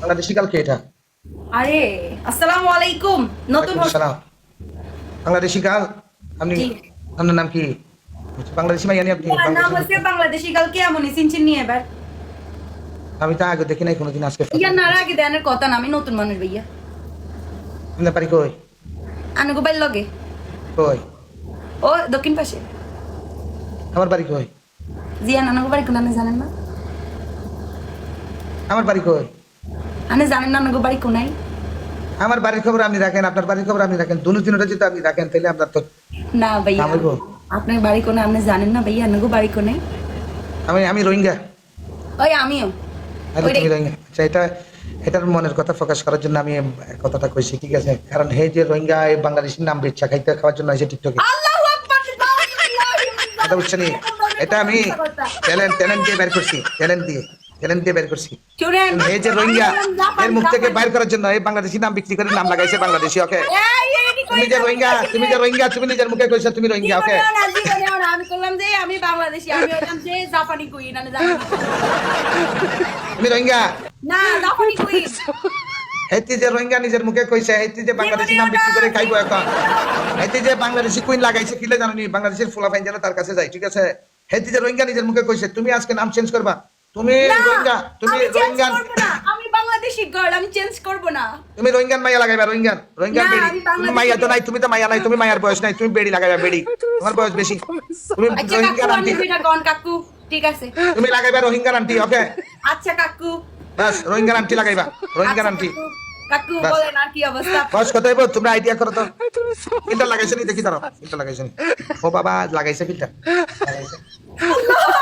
বাংলাদেশি কালকে এটা। আরে আসসালামু আলাইকুম। নতুন ওয়ালাইকুম আসসালাম। বাংলাদেশি কাল আপনি, জি, আপনার নাম কি? বাংলাদেশি মাইয়ানি আপনি? আমার নাম বাংলাদেশি হচ্ছে বাংলাদেশি কাল কেমনই চিনছেন নিয়ে এবার আমি তো আগে দেখি নাই কোনোদিন, আজকে ইয়া নার আগে দেনের কথা না, আমি নতুন মানুষ ভাইয়া। আপনার বাড়ি কই? আনুগো বাইর লগে কই? ও দক্ষিণ পাশে। আমার বাড়ি কই? জিয়ান আনুগো বাড়ি কোন আপনি জানেন না? আমার বাড়ি কই? আপনি জানেন না আনুগো বাড়ি কোনাই? আমার বাড়ির খবর আপনি রাখেন, আপনার বাড়ির খবর আপনি রাখেন, দুনো তিনটা যদি আপনি রাখেন তাহলে আপনার তো না ভাইয়া, নাম হইব। আপনার বাড়ি কোনে আপনি জানেন না ভাইয়া? আনুগো বাড়ি কোনাই? আমি রোহিঙ্গা। ওই আমিও আরে ওইটাই। তুমি রোহিঙ্গা? আচ্ছা, এটার মনের কথা প্রকাশ করার জন্য আমি কথাটা কইছি, ঠিক আছে? কারণ হে যে রোহিঙ্গা এই বাংলাদেশের নাম বেচা খাওয়ার জন্য এসে টিকটকে আল্লাহু আকবার। কথা বুঝছেন? এটা আমি ট্যালেন্ট দিয়ে বের করছি, ট্যালেন্ট দিয়ে বের করছি। শুনেন, এই যে রোহিঙ্গা জাপান, এর মুখ থেকে জাপান। বাইর করার জন্য এই বাংলাদেশি নাম বিক্রি করে নাম লাগাইছে বাংলাদেশি। ওকে, এই তুমি যে রোহিঙ্গা তুমি নিজের মুখে কইছো তুমি রোহিঙ্গা। ওকে, আমি করলাম যে আমি বাংলাদেশি, আমি হইলাম যে জাপানি কুইন, আমি জানি তুমি রোহিঙ্গা। না জাপানি কুইন। হেতি যে রোহিঙ্গা নিজের মুখে কইছে, হেতি যে বাংলাদেশি নাম বিক্রি করে খাইবো এখন। হেতি যে বাংলাদেশি কুইন লাগাইছে কিলে জানি বাংলাদেশের ফুলাফাইন যেন তার কাছে যায়, ঠিক আছে? হেতি যে রোহিঙ্গা নিজের মুখে কইছে, তুমি আজকে নাম চেঞ্জ করবা। তুমি না, রোহিঙ্গা, তুমি আমি চেঞ্জ রোহিঙ্গান, করব না। আমি বাংলাদেশি গার্ল, আমি চেঞ্জ করব না। তুমি রোহিঙ্গান মাইয়া লাগাইবা। রোহিঙ্গান না, বেড়ি। আমি তুমি বাংলাদেশি মাইয়া তো নাই, তুমি তো মাইয়া নাই, তুমি মাইয়ার বয়স নাই, তুমি বেড়ি লাগাইবা বেড়ি। তোমার বয়স বেশি। তুমি আচ্ছা কাকু, রোহিঙ্গান আমি আন্টি, যেটা কোন কাকু, ঠিক আছে। তুমি লাগাইবা রোহিঙ্গান আন্টি। ওকে, আচ্ছা কাকু, বাস রোহিঙ্গান আন্টি লাগাইবা, রোহিঙ্গান আচ্ছা আন্টি। কাকু, কাকু বাস। বলেন আর কি অবস্থা? বয়স কত হইব তোমরা আইডিয়া করো তো। ফিল্টার লাগাইছো নি দেখি, দাঁড়াও। ফিল্টার লাগাইছো নি? ও বাবা, লাগাইছে ফিল্টার,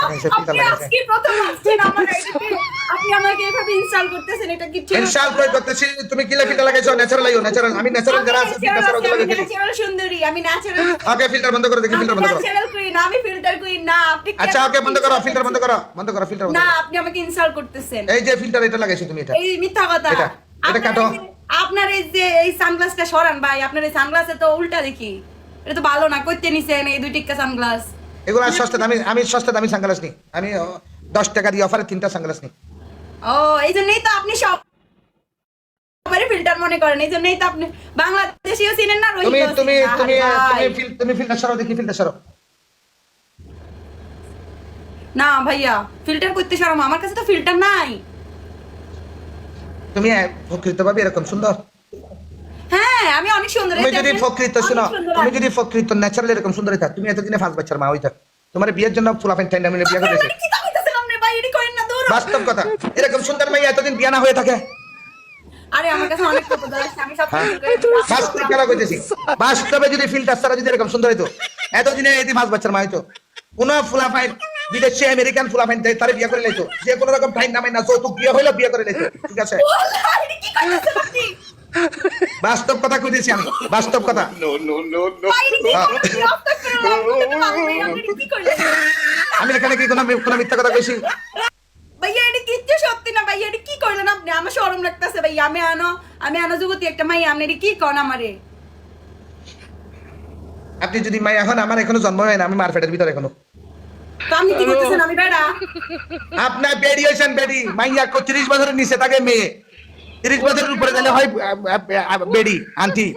লাগাইছে ফিল্টার আপনি লাগাইছে। আজকে প্রথম আসছেন আমার আইডিতে, আপনি আমাকে এভাবে ইনসাল্ট করতেছেন, এটা কি ঠিক? ইনশাআল্লাহ কই করতেছি, তুমি কিলা ফিল্টার লাগাইছো? ন্যাচারাল লাগাইও, ন্যাচারাল। আমি ন্যাচারাল যারা আছে ফিল্টার ছাড়া ওগুলো লাগাই। ন্যাচারাল সুন্দরী, আমি ন্যাচারাল। ওকে, ফিল্টার বন্ধ করো, দেখি ফিল্টার বন্ধ করো। ন্যাচারাল কুইন, আমি ফিল্টার কুইন না। আপনি কি আচ্ছা ওকে, বন্ধ করো ফিল্টার, বন্ধ করো, বন্ধ করো ফিল্টার বন্ধ না, করো। আপনি আমাকে ইনসাল্ট করতেছেন। এই যে ফিল্টার এটা লাগাইছো তুমি, এটা এই মিথ্যা কথা। এটা আপনার কাটো। এই যে- আপনার এই যে এই সানগ্লাসটা সরান ভাই, আপনার এই সানগ্লাসে তো উল্টা দেখি। এটা তো ভালো না, কইতে নিছেন এই দুই টিক্কা সানগ্লাস। এগুলো সস্তা দামি, আমি সস্তা দামি সানগ্লাস নিই। আমি 10 টাকা দিয়ে অফারে 3টা সানগ্লাস নিই। ও, এই জন্যই তো আপনি সব সবারই ফিল্টার মনে করেন, এই জন্যই তো আপনি বাংলাদেশিও চিনেন না, তুমি রোহিঙ্গাও তুমি চিনেন না। তুমি আরে ভাই। তুমি ফিল্টার সরাও দেখি, ফিল্টার সরাও। না ভাইয়া, ফিল্টার করতে শরম, আমার কাছে তো ফিল্টার নাই। তুমি প্রকৃত ভাবে এরকম সুন্দর? হ্যাঁ, আমি অনেক সুন্দর। তুমি এই যদি দেখেন, প্রকৃত অনেক শোনো, সুন্দর তুমি আমি। যদি প্রকৃত ন্যাচারাল এরকম সুন্দরই থাক, তুমি এতদিনে 5 বাচ্চার মা হইতা। তোমার বিয়ের জন্য ফুলাফাইন টাইম মিলে বিয়ে আপনার করেছে। মানে কি কইতাছেন আপনি ভাই? এডি করেন না, দূর। বাস্তব কথা, এরকম সুন্দর মেয়ে এতদিন বিয়ে না হয়ে থাকে। আরে আমার কাছে অনেক প্রপোজাল আছে, আমি সব হ্যাঁ, বাস্তব ফিল্টার কথা কইতেছি। বাস্তবে যদি ফিল্টার ছাড়া যদি এরকম সুন্দর হইতো, এতদিনে এদি 5 বাচ্চার মা হইতো। কোন ফুলাফাইন বিদেশি আমেরিকান ফুলাফাইন তার বিয়ে করে লাইতো, যে কোনো রকম টাইম নামে না, যৌতুক বিয়ে হইলো বিয়ে করে লাইতো, ঠিক আছে? কি কইতাছেন আপনি? বাস্তব কথা কইতেছি আমি, বাস্তব কথা। ভাই, এডি কি কইতাছেন? রাস্তা করে আপনি কি কইলেন? আমি এখানে কি কোনো মিথ্যা কথা কইছি? ভাইয়া এটা কিচ্ছু সত্যি না ভাইয়া, এটা কি করলেন আপনি? আমার শরম লাগতেছে ভাইয়া। আমি আনো যুবতী একটা মাইয়া, আপনি এটা কি কন আমারে? আপনি যদি মাই এখন, আমার এখনো জন্ম হয় না, আমি মারফেটের ভিতরে এখনো। তো আপনি কি করতেছেন? আমি বেড়া। আপনার বেডি হয়েছেন বেডি, মাইয়া 30 বছরের নিচে তাকে মেয়ে, 30 বছরের উপরে তাহলে হয় বেডি আন্টি।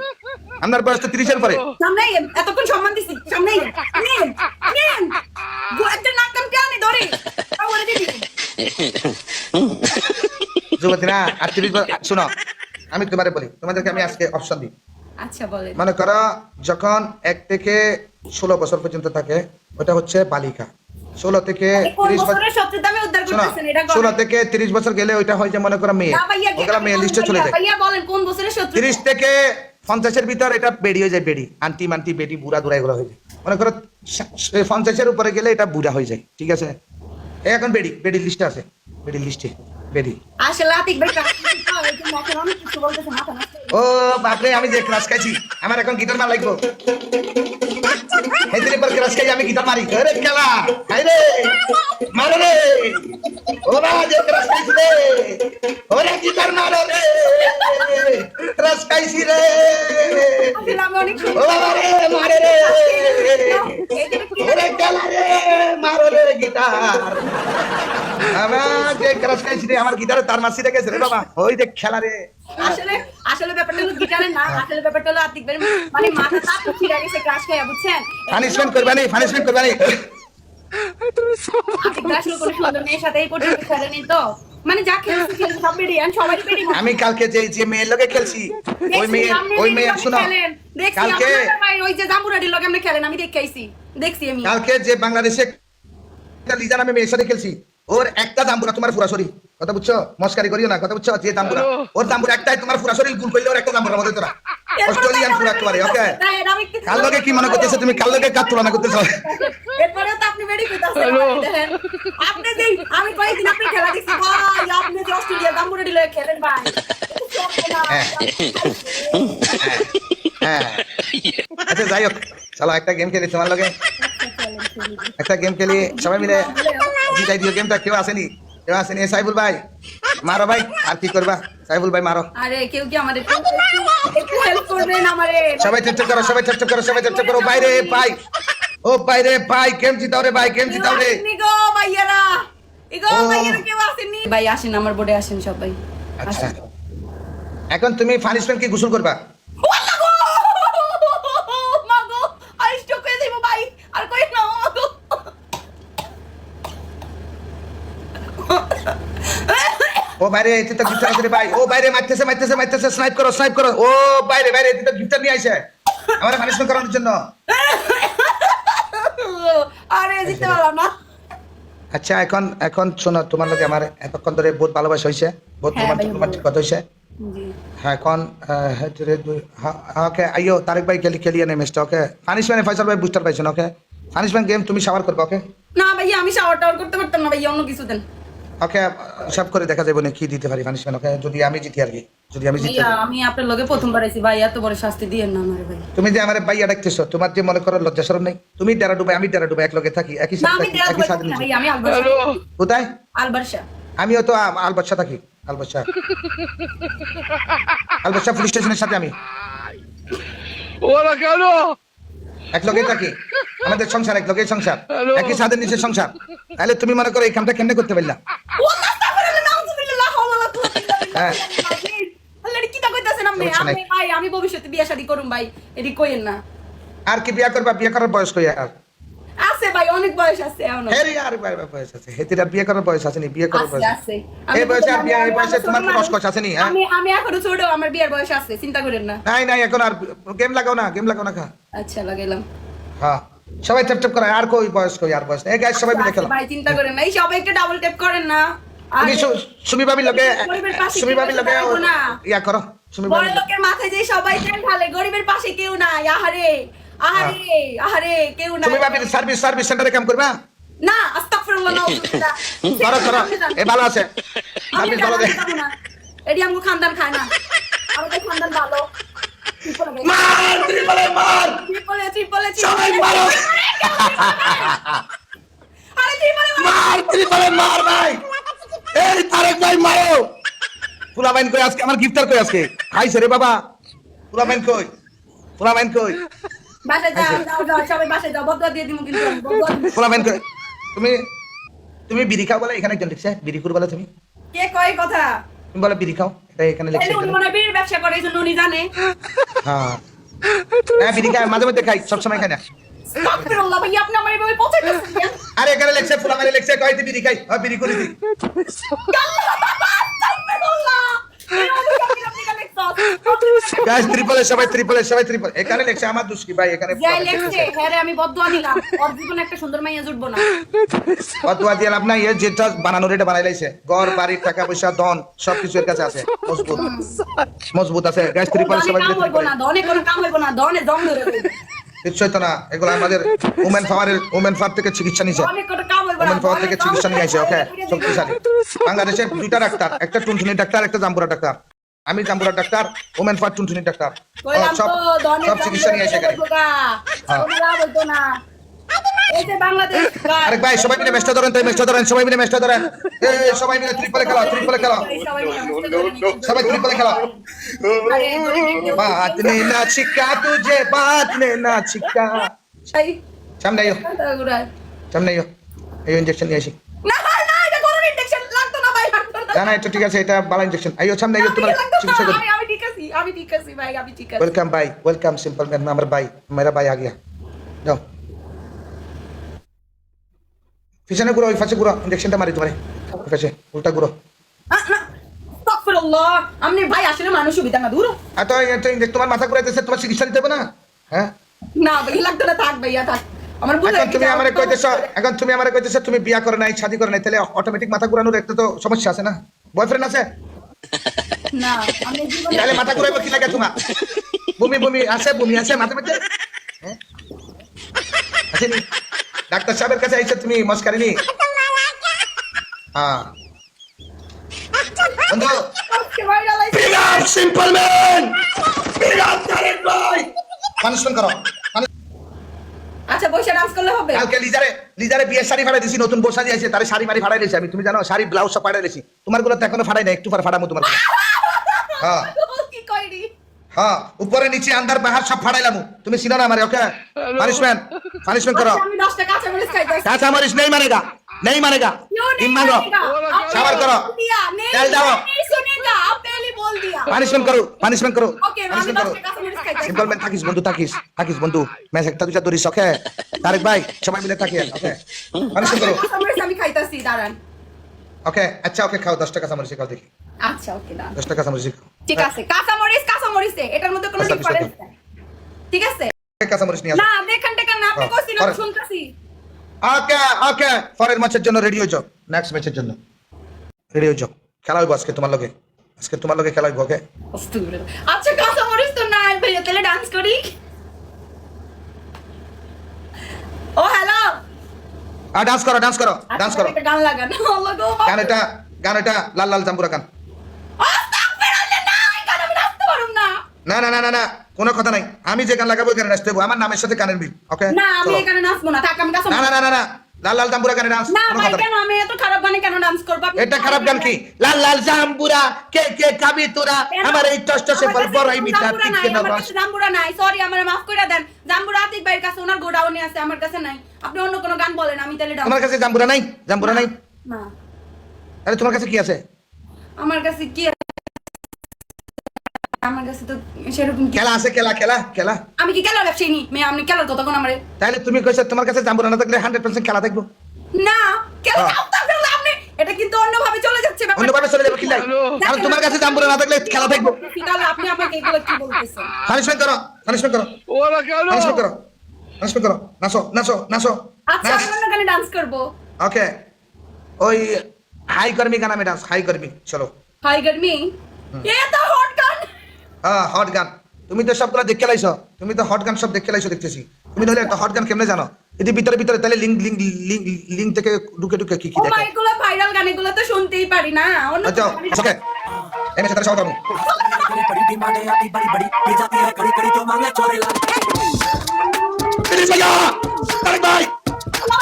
আপনার বয়স তো 30-এর পরে। সামনে আইয়েন, এতক্ষণ সম্মান দিছি, সামনে আইয়েন। নেন, নেন। একটা নাক কান টানে ধরে। তারপরে দিদি। যুবতী না, 38 বছর। শোনো, আমি তোমারে বলি, তোমাদেরকে আমি আজকে অপশন দিই। আচ্ছা বলেন। মনে করো যখন 1 থেকে 16 বছর পর্যন্ত থাকে, ওটা হচ্ছে বালিকা। 16 থেকে কোন 30 বছর, বছরের সত্যতা আমি উদ্ধার শোনো, করতেছেন এটা 16 বলেন। থেকে 30 বছর গেলে ওইটা হয় যে মনে করো মেয়ে, না ভাইয়া, ওগুলা মেয়ে লিস্টে চলে যায়। ভাইয়া বলেন কোন বছরের সত্যতা? 30 থেকে 50-এর ভিতর এটা বেডি হয়ে যায়, বেডি আন্টি মান্টি বেডি বুড়া দুরা এগুলো হয়ে যায়। মনে করো 50-এর উপরে গেলে এটা বুড়া হয়ে যায়, ঠিক আছে? এখন বেডি লিস্টে আছে, বেডি লিস্টে বেডি। আসলে আতিক ভাই এখন অনেক কিছু বলতেছে, মাথা নষ্ট হয়ে ও বাপরে, আমি যে ক্লাস খাইছি, আমার এখন গিটার মার লাগবো। এদিকে পর ক্লাস খাই আমি গিটার মারি, আরে খেলা হাই রে, মারো রে, ও বাবা যে ক্লাস খাইছি রে, ওরে গিটার মারো রে, ক্লাস খাইছি রে, আসলে আমি অনেক ও বাবা রে, মারে রে, ওরে খেলা রে, মারো রে গিটার। আমার যে ক্রাশ খাইছি রে আমার গিটারে তার মাসি রেখেছে রে বাবা ওই দেখ খেলা রে আসলে আসলে ব্যাপারটা হলো গিটারে না, আসলে ব্যাপারটা হলো আতিক ভাই মানে মাথা তাপ ছিড়ে গেছে ক্রাশ খাইয়া, বুঝছেন? পানিশমেন্ট করবা নি পানিশমেন্ট করবা নি আতিক ভাই আসলে কোনো সুন্দর মেয়ের সাথে এই পর্যন্ত খেলেনি তো, মানে যা খেলছে খেলছে সব বেরিয়ে আন সবাই বেরিয়ে আমি কালকে যে মেয়ের লগে খেলছি ওই মেয়ে শোনো কালকে ওই যে জাম্বুরাডির লগে আমরা খেলেন, আমি দেখাইছি, দেখছি আমি কালকে যে বাংলাদেশে একটা লিজার আমি মেয়ের সাথে খেলছি ওর একটা জাম্বুরা তোমার ফুরাসরি কথা বুঝছো মস্কারি করিও না কথা বুঝছো যে জাম্বুরা ওর জাম্বুরা একটাই তোমার ফুরাসরি গুল করলে ওর একটা জাম্বুরা মধ্যে তোরা অস্ট্রেলিয়ান ফুরা তোমারে ওকে কাল লগে কি মনে করতেছো তুমি কাল লগে কাট তুলনা করতেছো এরপরেও তো আপনি বেরি কইতাছেন দেখেন আপনি যে আমি কয়েকদিন আপনি খেলা দেখছি ভাই আপনি যে অস্ট্রেলিয়া জাম্বুরাডি লগে খেলেন ভাই হ্যাঁ আচ্ছা যাই হোক চলো একটা গেম খেলি তোমার লগে একটা গেম খেলি সবাই মিলে জিতাই দিও গেমটা কেউ আসেনি সাইফুল ভাই মারো ভাই আর কি করবা সাইফুল ভাই মারো আরে কেউ কি আমাদের একটু হেল্প করবেন আমারে সবাই চেষ্টা করো সবাই চেষ্টা করো সবাই চেষ্টা করো বাইরে ভাই ও বাইরে ভাই গেম জিতাও রে ভাই গেম জিতাও রে নিগো ভাইয়ারা ইগো ভাইয়ারা কেউ আসেননি ভাই আসেন আমার বোর্ডে আসেন সবাই আচ্ছা এখন তুমি পানিশমেন্ট কি গোসল করবা মাগো আই স্টক করে দেব ভাই আর কই না মাগো ও বাইরে এতে তো গিফট আছে রে ভাই ও বাইরে মারতেছে স্নাইপ করো ও বাইরে এতে তো গিফট নিয়ে আইছে আমার পানিশমেন্ট করানোর জন্য আরে জিততে পারলাম না আচ্ছা এখন শোনো তোমার লগে আমার এতক্ষণ ধরে বহুত ভালোবাসা হইছে বহুত রোমান্টিক কথা হইছে জি হ্যাঁ এখন ওকে আইও তারেক ভাই খেলিয়ে নে ম্যাচটা ওকে পানিশমেন্ট ফয়সাল ভাই বুস্টার পাইছেন ওকে পানিশমেন্ট গেম তুমি শাওয়ার করবে ওকে না ভাইয়া আমি শাওয়ার টাওয়ার করতে পারতাম না ভাইয়া অন্য কিছু দেন ওকে সব করে দেখা যাবে না কি দিতে পারি পানিশমেন্ট ওকে যদি আমি জিতি আর কি যদি আমি জিতি ভাইয়া আমি আপনার লগে প্রথমবার আইছি ভাই এত বড় শাস্তি দিয়েন না আমারে ভাই তুমি যে আমার ভাইয়া ডাকতেছো তোমার যে মনে করো লজ্জা শরম নাই তুমি ডেরা ডুবে আমি ডেরা ডুবে এক লগে থাকি একই না সাথে আমি থাকি একই সাথে ভাইয়া আমি আলবাসা কোথায় আলবাসা আমিও তো আলবাচ্চা থাকি আলবাচ্চা পুলিশ স্টেশনের সাথে আমি ওরা কেন এক লগেই থাকি আমাদের সংসার এক লগেই সংসার একই ছাদের নিচে সংসার তাহলে তুমি মনে করো এই কামটা কেমনে করতে পারলা হ্যাঁ। সমস্যা নাই। আমি ভবিষ্যতে বিয়ে শাদী করুম ভাই এটি কইেন না আর কি বিয়া করবা বিয়া করার বয়স কই আর আছে ভাই অনেক বয়স আছে এখনো হেরি আর বয়স আছে হেতিরা বিয়ে করার বয়স আছে নি বিয়ে করার বয়স আছে এই বয়সে আর বিয়ে এই বয়সে তোমার কোনো কষ্ট আছে নি হ্যাঁ আমি এখনো ছোট আমার বিয়ের বয়স আছে চিন্তা করেন না নাই এখন আর গেম লাগাও না খা আচ্ছা লাগাইলাম হ্যাঁ সবাই ট্যাপ করে আর কই বয়স কই আর বয়স এই গাইস সবাই মিলে খেলো ভাই চিন্তা করেন না এই সবাই একটু ডাবল ট্যাপ করেন না তুমি সুমি ভাবির লগে ইয়া করো সুমি বড় ভাবি লোকের মাথায় যে সবাই তেল ঢালে গরিবের পাশে কেউ নাই আহারে কেউ নাই সুমি ভাবির সার্ভিস সেন্টারে কাম করবা না আস্তাগফিরুল্লাহ নাউযুবিল্লাহ করো এ ভালো আছে আমি সার্ভিস ভালো দে এডি আমগো খানদান খায় না আমাদের খানদান ভালো মার ট্রিপলে সবাই মারো আরে ট্রিপলে মার ভাই এই তারেক ভাই মারো ফুলাবাইন কই আজকে আমার গিফটার কই আজকে খাইছে রে বাবা ফুলাবাইন কই বাসায় যাও সবাই বাসায় যাও বদলা দিয়ে দিমু কিন্তু ফুলাবাইন কই তুমি বিড়ি খাও বলে এখানে একজন লিখছে বিড়ি কুর বলে তুমি কে কয় কথা তুমি বলে বিড়ি খাও এটা এখানে লিখছে উনি মনে বীর ব্যবসা করে এইজন্য উনি জানে হ্যাঁ বিড়ি খাই মাঝে মধ্যে খাই সবসময় খাই না আস্তাগফিরুল্লাহ ভাই আপনি আমার এইভাবে পচাইতেছেন আরে এখানে লিখছে ফুলাবাইন লিখছে কই তুই বিড়ি খাই বিড়ি করে দি গাইস ট্রিপলে এখানে লেখছে আমার দোষ কি ভাই এখানে আমি বদদুয়া দিলাম ওর জীবনে একটা সুন্দর মাইয়া জুটবো না বদদুয়া দিয়ে লাভ নাই এ যেটা বানানোর এটা বানাই লাইছে ঘর বাড়ি টাকা পয়সা ধন সবকিছু এর কাছে আছে মজবুত আছে গাইস ট্রিপলে সবাই কাম হইবো না ধনে কোনো কাম হইবো না ধনে দম ধরে কিচ্ছু হইতো না এগুলো আমাদের ওমেন পাওয়ার থেকে চিকিৎসা নিছে অনেক কোনো কাম হইবো না ওমেন পাওয়ার থেকে চিকিৎসা নিয়ে আইছে ওকে শক্তিশালী বাংলাদেশের দুইটা ডাক্তার একটা টুনটুনি ডাক্তার একটা জাম্বুরা ডাক্তার আমি জাম্বুরা ডাক্তার ওমেন পাওয়ার টুনটুনি ডাক্তার সব চিকিৎসা নিয়ে আইছে এখানে বলতো না এই যে বাংলাদেশ আরে ভাই সবাই মিলে ম্যাচটা ধরেন সবাই মিলে ম্যাচটা ধরেন এই সবাই মিলে ট্রিপলে খেলো সবাই ট্রিপলে খেলো बात ने ना छिका तुझे बात ने ना छिका সামনে আইও এই ইনজেকশন নিয়ে আসি না এটা করোনা ইনজেকশন না না এটা ঠিক আছে, এটা বালা ইনজেকশন। আইও সামনে আইও তোমার চিকিৎসা করব। আমি ঠিক আছি ভাই, আমি ঠিক আছি। ওয়েলকাম ভাই, ওয়েলকাম সিম্পল ম্যান, আমার ভাই, मेरा भाई आ गया। যাও পিছনে ঘুরো, ওই পাশে ঘুরো, ইনজেকশনটা মারি তোমারে। ওই পাশে উল্টা ঘুরো। আস্তাগফিরুল্লাহ, আপনি ভাই আসলে মানুষ সুবিধা না দূর। আর তো তোমার মাথা ঘুরাইতেছে, তোমার চিকিৎসা দিতে হবে না? হ্যাঁ না ভাই লাগতো না, থাক ভাইয়া থাক। আমার বুঝে এখন তুমি আমারে কইতেছ, এখন তুমি আমারে কইতেছ তুমি বিয়া করে নাই, শাদী করে নাই, তাহলে অটোমেটিক মাথা ঘুরানোর একটা তো সমস্যা আছে না? বয়ফ্রেন্ড আছে? না আমি জীবনে তাহলে মাথা ঘুরাইবো কি লাগে তোমার? বমি বমি আছে, বমি আছে মাথার মধ্যে? হ্যাঁ আসেনি? ডাক্তার সাহেবের কাছে আইছো তুমি মস্কারি নি? হ্যাঁ বন্ধু বিরাট সিম্পল ম্যান, বিরাট তারিক ভাই, পানিশমেন্ট করো। আচ্ছা বসে ডান্স করলে হবে? কালকে লিজারে বিয়ের শাড়ি ফাড়াই দিছি, নতুন বসা দিয়েছে, তারে শাড়ি মারি ফাড়াই দিয়েছি আমি, তুমি জানো? শাড়ি ব্লাউজ সব ফাড়াই দিয়েছি, তোমার গুলো তো এখনো ফাড়াই নাই, একটু পর ফাড়ামো তোমার। হ্যাঁ কি কইরি? হ্যাঁ উপরে নিচে আন্দার বাহার সব ফাড়াইলাম, তুমি চিনো না আমারে? ওকে পানিশমেন্ট, পানিশমেন্ট করো। আমি 10 টাকা কাঁচামরিচ খাইতেছি। কাঁচা মরিচ नहीं मानेगा, नहीं मानेगा, क्यों नहीं इन मांगो, मानेगा? शावर करो, नहीं तेल डालो, नहीं सुनेगा, आप पहले बोल दिया। পানিশমেন্ট করো, পানিশমেন্ট করো, ओके আমি পানিশমেন্ট 10 করো। টাকা কাঁচামরিচ খাইতেছি। সিম্পল ম্যান থাকিস বন্ধু, থাকিস থাকিস বন্ধু, ম্যাচ একটা দুইটা ধরিস। ওকে তারেক ভাই সবাই মিলে থাকি। ওকে পানিশমেন্ট করো। কাঁচামরিচ আমি খাইতেছি, দাঁড়ান। ওকে আচ্ছা ওকে খাও, 10 টাকা কাঁচামরিচ খাও দেখি, আচ্ছা ওকে দাঁড়ান। 10 টাকা কাঁচামরিচ খাও। ঠিক আছে কাঁচামরিচ এটার মধ্যে কোনো আচ্ছা, ডিফারেন্স নাই। ঠিক আছে কাঁচামরিচ নিয়ে আসো। না দেখেন টেকান না, আপনি হ্যাঁ, কইছেন আমি পরে। শুনতাছি। ওকে ওকে পরের ম্যাচের জন্য রেডি হয়ে যাও, নেক্সট ম্যাচের জন্য রেডি হয়ে যাও। খেলা হইব আজকে তোমার লগে, আজকে তোমার লগে খেলা হইব। ওকে আচ্ছা কাঁচামরিচ তো নাই ভাইয়া, তাহলে ডান্স করি। ও হ্যালো আর ডান্স করো, ডান্স করো, ডান্স করো। একটা গান লাগান। আল্লাহ গো গান এটা লাল লাল জাম্বুরা গান। আস্তাগফিরুল্লাহ, না এই গান আমি নাচতে পারুম না। না না না না না কোনো কথা নাই, আমি যে গান লাগাবো ওই গানে নাচতে হবে, আমার নামের সাথে গানের মিল। ওকে না আমি এখানে নাচবো না, থাক আমি না কাঁচামরিচ। না না না না লাল লাল জাম্বুরা গানে ডান্স, না কোনো ভাই কথা নাই। কেন আমি এত খারাপ গানে কেন ডান্স করব? এটা খারাপ গান কি? লাল লাল জাম্বুরা কে কে খাবি তোরা, আমার এই টসটসে বল বড় এই মিঠা ঠিক কেন বাস। জাম্বুরা নাই, সরি আমারে মাফ করে দেন। জাম্বুরা আতিক ভাইয়ের কাছে, ওনার গোডাউনে আছে, আমার কাছে নাই। আপনি অন্য কোনো গান বলেন, আমি তাহলে ডান্স। তোমার কাছে জাম্বুরা নাই? জাম্বুরা নাই? না আরে তোমার কাছে কি আছে? আমার কাছে কি আছে? আমার কাছে তো সেরকম কি। খেলা আছে, খেলা খেলা খেলা। আমি কি খেলার ব্যবসায়ী নি মেয়ে? আপনি খেলার কথা কোন আমারে? তাহলে তুমি কইছো তোমার কাছে জাম্বুরা না থাকলে 100% খেলা দেখবো। না খেলা হ্যাঁ। আউট করলে আপনি এটা কিন্তু অন্যভাবে চলে যাচ্ছে ব্যাপারটা। অন্যভাবে চলে যাবে কি লাই? কারণ তোমার কাছে জাম্বুরা না থাকলে খেলা দেখবো। তাহলে আপনি আমাকে এগুলো কি বলতেছেন? পানিশমেন্ট করো, পানিশমেন্ট করো, Hola, পানিশমেন্ট Carlos. করো, পানিশমেন্ট করো, নাচো নাচো নাচো। আচ্ছা আমি অন্য গানে ডান্স করব। ওকে ওই হাই কর্মী গান আমি ডান্স, হাই কর্মী চলো। হাই গরমি এ তো হট গান। হ্যাঁ হট গান, তুমি তো সবগুলা দেখে লাইছো, তুমি তো হট গান সব দেখে লাইছো দেখতেছি। তুমি তাহলে একটা হট গান কেমনে জানো? এটি ভিতরে ভিতরে তাহলে লিঙ্ক লিঙ্ক লিঙ্ক লিঙ্ক থেকে ঢুকে ঢুকে কি কি ও দেখো? মাই এগুলো ভাইরাল গান, এগুলো তো শুনতেই পারি না। অন্য আচ্ছা ওকে এমএস তার সব গামু बड़ी डिमांड है आपकी बड़ी बड़ी ये जाती है कड़ी कड़ी तो मांगे चोरे लाल प्लीज भैया तारिक भाई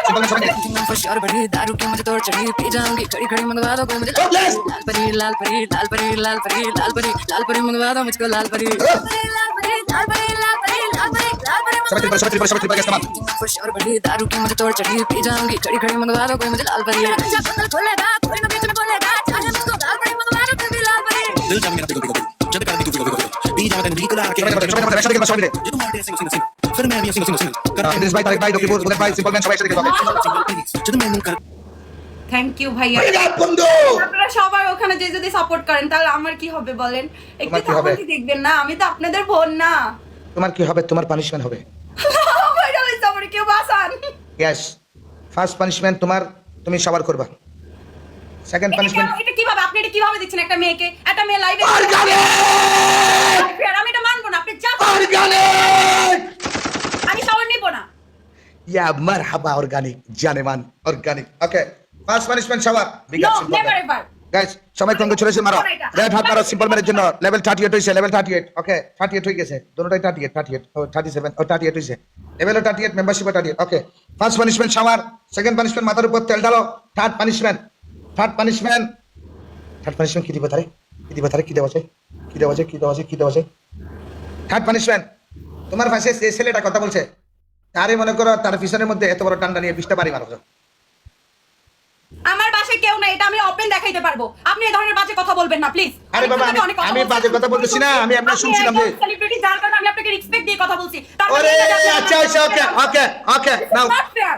सिंपल सॉन्ग होशियार बड़ी दारू की मुझे तोड़ चढ़ी पी जाऊंगी खड़ी खड़ी मंगवा दो कोई मुझे Oh, bless. लाल परी लाल परी लाल परी लाल परी लाल परी लाल परी मंगवा दो मुझको लाल परी लाल परी लाल परी लाल परी लाल परी लाल परी सब ट्रिपल का इस्तेमाल होशियार बड़ी दारू की मुझे तोड़ चढ़ी पी जाऊंगी खड़ी खड़ी मंगवा दो कोई मुझे लाल परी जब बंगल खोलेगा कोई ना बीच में बोलेगा चाहे मुझको लाल परी मंगवा दो फिर भी लाल परी दिल जाम मेरा पिघल पिघल जब कर दी तू पिघल पिघल पी जावे तेन बिल्कुल आके একসাথে গেল সবাই মিলে जो तुम आते सिंग सिंग सिंग फिर मैं भी सिंग सिंग सिंग कर ইদ্রিস ভাই, তারিক ভাই, রকিবুল, বুলেট ভাই, সিম্পল ম্যান সবাই একসাথে গেল। जो मैं मुंह कर থ্যাংক ইউ ভাইয়া। বিরাট বন্ধু আপনারা সবাই ওখানে যে যদি সাপোর্ট করেন তাহলে আমার কি হবে বলেন? একটু তোমার কি হবে? তাকালে দেখবেন না, আমি তো আপনাদের বোন না। তোমার কি হবে? তোমার পানিশমেন্ট হবে। ভাইরাল হইছে আমার, কেউ বাঁচান। ইয়েস ফার্স্ট পানিশমেন্ট তোমার, তুমি সবার করবা। সেকেন্ড পানিশমেন্ট এটা কিভাবে আপনি এটা কিভাবে দিচ্ছেন একটা মেয়েকে? একটা মেয়ে লাইভে আমি এটা মানবো না। আপনি যা আমি শাওয়ার নিব না। ইয়া মারহাবা অর্গানিক জানেমান অর্গানিক। ওকে ফার্স্ট পানিশমেন্ট সবার big no up simple never ever. Guys সবাই কংগ্রেচুলেশন মারো, রেড হাত মারো, সিম্পল ম্যানের জন্য লেভেল 38 হইছে, লেভেল 38। ওকে 38 হয়ে গেছে, দুটোটাই 38 ও 37 ও 38 হইছে, লেভেল 38, মেম্বারশিপ 38। ওকে first punishment shower, second punishment মাথার উপর তেল ঢালো, থার্ড পানিশমেন্ট কি দিব তারে? কি দিব তারে? কি দেওয়া যায়? কি দেওয়া যায়? কি দেওয়া যায়? কি দেওয়া যায়? থার্ড পানিশমেন্ট তোমার ভাষায় এই ছেলেটা কথা বলছে, তারে মনে করো তার পিছনের মধ্যে এত বড় টান্ডা নিয়ে 20টা বাড়ি মারো। আমার বাসায় কেউ না, এটা আমি ওপেন দেখাইতে পারবো। আপনি এই ধরনের বাজে কথা বলবেন না প্লিজ। আরে বাবা, আমি বাজে কথা বলতেছি না, আমি আপনার শুনছিলাম যে সেলিব্রিটি, যার কারণে আমি আপনাকে রেসপেক্ট দিয়ে কথা বলছি। ওরে আচ্ছা আচ্ছা, ওকে ওকে ওকে নাও,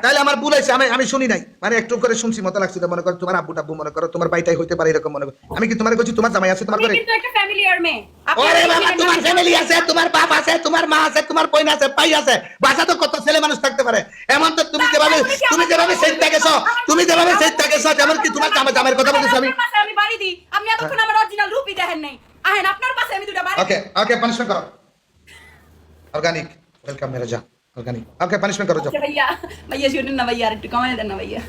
তাহলে আমার ভুল হয়েছে, আমি শুনি নাই, মানে একটু করে শুনছি মতো লাগছে। মনে করো তোমার আব্বু টাব্বু, মনে করো তোমার ভাইটাই হইতে পারে এরকম মনে করো। আমি কি তোমার কইছি তোমার জামাই আছে তোমার ঘরে? কিন্তু একটা ফ্যামিলিয়ার মেয়ে। ওরে বাবা, তোমার ফ্যামিলি আছে, তোমার বাপ আছে, তোমার মা আছে, তোমার বোন আছে, ভাই আছে, বাসা তো কত ছেলে মানুষ থাকতে পারে। এমন তো তুমি যেভাবে সেটটা গেছো, যেমন কি তোমার জামাইয়ের কথা বলতেছো আমি। আমি বাড়ি দিই, আপনি এতক্ষণ আমার অরিজিনাল রূপই দেখেন নাই। আহেন আপনার পাশে আমি দুটো বাড়ি। ওকে ওকে, পানিশমেন্ট করো। অর্গানিক ওয়েলকাম মেরা যা, অর্গানিক। ওকে পানিশমেন্ট করো যাও। ভাইয়া ভাইয়া শুনুন না ভাইয়া, আর একটু কমায় দেন না ভাইয়া।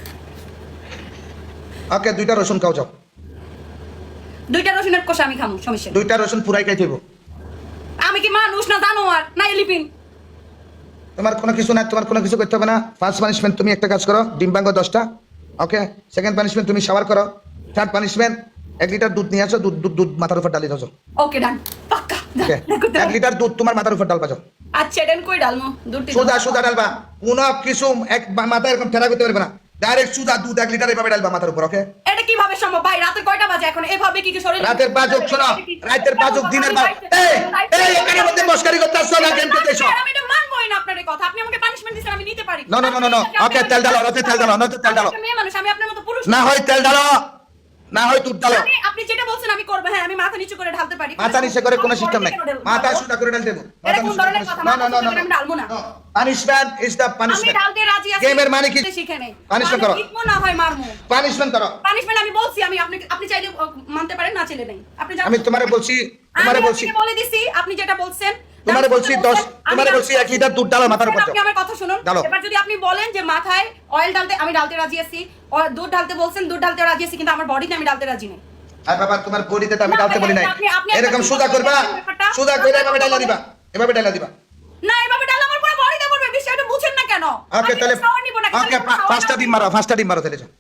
ওকে, 2টা রসুন খাও যাও। 2টা রসুনের কষা আমি খামু, সমস্যা নেই। 2টা রসুন পুরাই খাইতে হইব। আমি কি মানুষ না জানোয়ার না এলিফিন? তোমার কোনো কিছু না, তোমার কোনো কিছু করতে হবে না। ফার্স্ট পানিশমেন্ট তুমি একটা কাজ করো, ডিম ভাঙো 10টা। ওকে, সেকেন্ড পানিশমেন্ট তুমি শাওয়ার করো। থার্ড পানিশমেন্ট 1 লিটার দুধ নিয়ে আসো, দুধ মাথার উপর ডালি দাও। ওকে ডান, পাক্কা। ওকে, 1 লিটার দুধ তোমার মাথার উপর ডালবা যাও। আচ্ছা দেন, কই ডালমু দুধ? সুদা ডালবা, কোনো কিছু এক মাথায় এরকম ঠেলা করতে পারবে না। ডাইরেক্ট সুদা দুধ 1 লিটার এভাবে ডালবা মাথার উপর। ওকে, এটা কিভাবে সম্ভব ভাই? রাতে কয়টা বাজে এখন? এভাবে কি শরীর রাতের 5 হোক, শোনো, রাতের 5 হোক, দিনের 5। এই এখানে মধ্যে মস্কারি করতে আসছো না, গেম খেলতে এসো। আমি এটা মানবই না আপনার এই কথা। আপনি আমাকে পানিশমেন্ট দিছেন, আমি নিতে পারি। নো। ওকে, তেল ডালো, রাতে তেল ডালো, নয়তো তেল ডালো। আমি মেয়ে মানুষ, আমি আপনার মতো পুরুষ না হয় তেল ডালো, না হয় দুধ ডালো। আপনি যেটা বলছেন আমি করব। হ্যাঁ, আমি মাথা নিচু করে ঢালতে পারি। মাথা নিচে করে কোনো সিস্টেম নাই, মাথা সুদা করে ডালতে দেবো। এটা কোন ধরনের কথা? না আমি ঢালবো না। পানিশমেন্ট ইজ দ্য আমি পানিশমেন্ট। ঢালতে রাজি আছি। গেমের মানে কি? শিখে নেই। পানিশমেন্ট করো। ইতমো না হয় মারমু। পানিশমেন্ট করো। পানিশমেন্ট আমি বলছি, আপনি চাইলে মানতে পারেন, না চাইলে নাই। আপনি আমি তোমারে বলছি, আমি আপনাকে বলে দিছি, আপনি যেটা বলছেন। তোমারে বলছি 1 লিটার দুধ ডালো মাথার উপর। আপনি আমার কথা শুনুন। এবার যদি আপনি বলেন যে মাথায় অয়েল ঢালতে, আমি ঢালতে রাজি আছি। দুধ ঢালতে বলছেন, দুধ ঢালতে রাজি আছি, কিন্তু আমার বডিতে আমি ঢালতে রাজি নই। আর বাবা, তোমার বডিতে তো আমি ডালতে বলি নাই। আপনি এরকম সুদা করবা, সুদা করে এভাবে ডালা দিবা, এভাবে ডালা দিবা। না, এভাবে ডালা আমার পুরো বডিতে পড়বে। বিষয়টা বুঝেন না কেন? ওকে, তাহলে ওকে, 5টা ডিম মারো, 5টা ডিম মারো তাহলে যাও।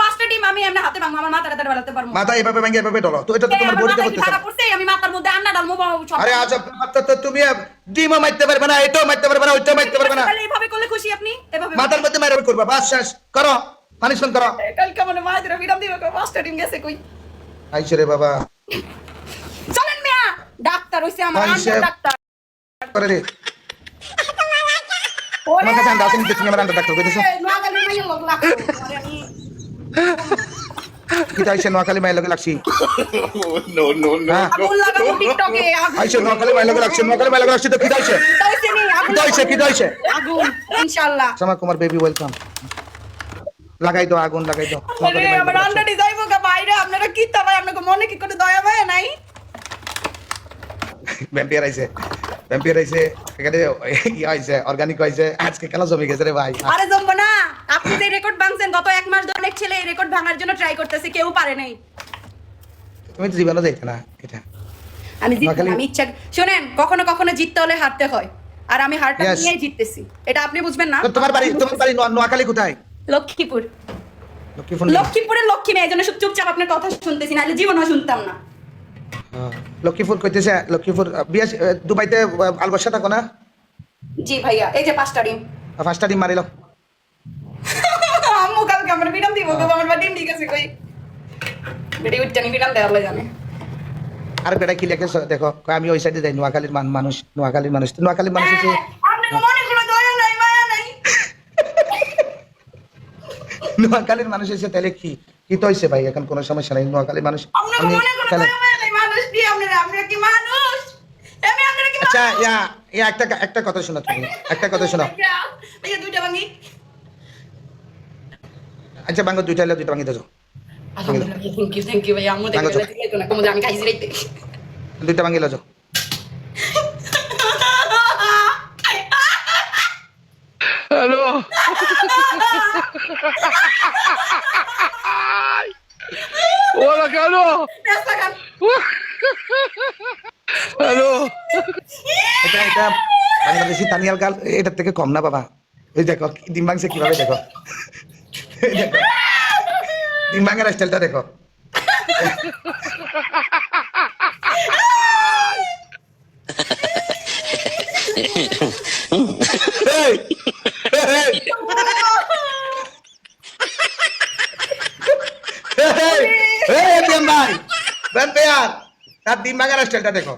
5টা ডিম আমি এমনি হাতে ভাঙবো, আমার মাথাটা ডালাতে পারবো। মাথা এভাবে ভাঙে এভাবে ডলো, তো এটা তো তোমার বডিতে করতে খারাপ করছে, আমি মাথার মধ্যে আন্না ডালমু। আরে আজব ব্যাপার তো, তুমি ডিমও মারতে পারবে না, এটাও মারতে পারবে না, ওইটাও মারতে পারবে না। তাহলে এইভাবে করলে খুশি আপনি? এভাবে মাথার মধ্যে মারবে করবা, বাস শেষ করো, পানিশমেন্ট করো। কালকে মানে মায়ের বিরাম দিবে, 5টা ডিম গেছে কই? আইছে রে বাবা, চলেন মিয়া, ডাক্তার হইছে আমার, আইছে। Under doctor. করে রে আমার কাছে আন্ডা আছে, তুমি আমার আন্ডা ডাক্তার কইতেছো নোয়াখালী মাইয়ের লোক লাগছে। আরে আমি কি তাইছে নোয়াখালী মাইল লগে লাগছি। হ্যাঁ, আগুন লাগাবো টিকটকে। আইছে নোয়াখালী মাইল লগে লাগছে, নোয়াখালী মাইল লগে লাগছি তো কি তাইছে, তাইছে নি আগুন। কি তাইছে আগুন ইনশাআল্লাহ। সামা কুমার বেবি ওয়েলকাম। লাগাই দাও আগুন, লাগাই দাও। আরে আমার আন্ডাটি যাইবো গা বাইরে। আপনারা কি তা ভাই, আপনাকে মনে কি করে দয়া মায়া নাই? ভ্যাম্পিয়ার আইছে এখানে, ইয়া আইছে, অর্গানিক আইছে। আজকে খেলা জমে গেছে রে ভাই। আরে জমবো না। আপনি যে রেকর্ড ভাঙছেন গত 1 মাস ধরে, অনেক ছেলে এই রেকর্ড ভাঙার জন্য ট্রাই করতেছে, কেউ পারে নাই। তুমি তো জীবনও যাইতে না এটা। আমি নোয়াখালী- আমি ইচ্ছা শুনেন, কখনো কখনো জিততে হলে হারতে হয়, আর আমি হারটা Yes. নিয়েই জিততেছি। এটা আপনি বুঝবেন না। তো তোমার বাড়ি নোয়াখালী কোথায়? লক্ষ্মীপুর। লক্ষ্মীপুর। লক্ষ্মীপুরের লক্ষ্মী মেয়ে, এই জন্য চুপচাপ আপনার কথা শুনতেছি, নাহলে জীবনও শুনতাম না। লক্ষ্মীপুর কইতেছে, লক্ষ্মীপুর বিয়া দুবাইতে আলবর্ষা থাকো না? জি ভাইয়া, এই যে 5টা ডিম। 5টা ডিম মারিল। আম্মু কালকে আমার বিরাম দিব, আমার বা ডিম ঠিক আছে কই? বেটি উঠটানি বিরাম দেওয়া জানে। আর বেটা কি লেখে দেখো, কয় আমি ওই সাইডে যাই, নোয়াখালীর মানুষ হচ্ছে আপনার মনে কোনো দয়া নাই, মায়া নাই। নোয়াখালীর মানুষ হচ্ছে, তাহলে কি কি তো হইছে ভাই, এখন কোনো সমস্যা নাই। নোয়াখালীর মানুষ আপনার আমি মনে কোনো তাহলে- দয়া মায়া নাই। মানুষ কি আপনারা কি মানুষ? আমি আপনারা কি আচ্ছা, ইয়া একটা কথা শোনো, তুমি একটা কথা শোনো। ভাইয়া 2টা ভাঙি। আচ্ছা বাঙ্গো, 2টা হলে 2টা ভাঙি দাও। আলহামদুলিল্লাহ, থ্যাংক ইউ ভাইয়া। আম্মু দেখে বলে না, কোমরে আমি খাইছি রাইতে। 2টা ভাঙি লাজো। Hello. Hola, Carlos. রাস্তা ঘাট। Hello. এটা বাংলাদেশি তানিয়াল গাল এটার থেকে কম না বাবা। এই দেখো ডিম ভাঙছে কিভাবে, দেখো এই দেখো ডিম ভাঙার স্টাইলটা দেখো। এই, এই, প্যান পেয়ার তার ডিম ভাঙার স্টাইলটা দেখো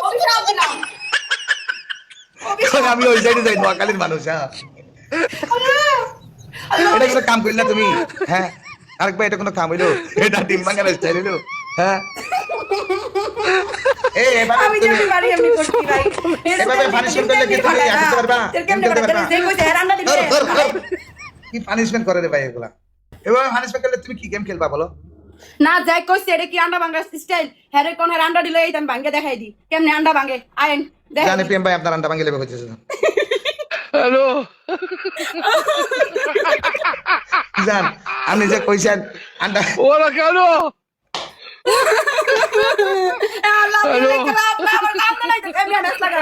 অভিশাপ দিলাম। এখন আমি ওই সাইডে যাই নোয়াখালীর মানুষ হ্যাঁ এটা কোনো কাম করলি না তুমি হ্যাঁ আরেকবার এটা কোনো কাম হইলো এটা ডিম ভাঙার স্টাইল হইলো হ্যাঁ এই এভাবে আমি তুমি যেতে পারি এমনি করছি ভাই। এভাবে punishment করলে কি তুমি এক করতে পারবা? কেমনে খেলতে করতে পারবা? যে কইছে রান্না দিবে। কি পানিশমেন্ট করে রে ভাই এগুলা এভাবে পানিশমেন্ট করলে তুমি কি গেম খেলবা বলো না যাই কইছে এটা কি আন্ডা ভাঙার স্টাইল হ্যারে কোন হ্যাঁ আন্ডা দিলে এই আমি ভাঙে দেখাই দি কেমনে আন্ডা ভাঙে আইন দেখ জানি প্রেম ভাই আপনার আন্ডা ভাঙিয়ে লেবে হচ্ছে হ্যালো জান আপনি যে কইছেন আন্ডা ওরা কেন আল্লাহ Hello. আমার নাম নাই এমনি লাগা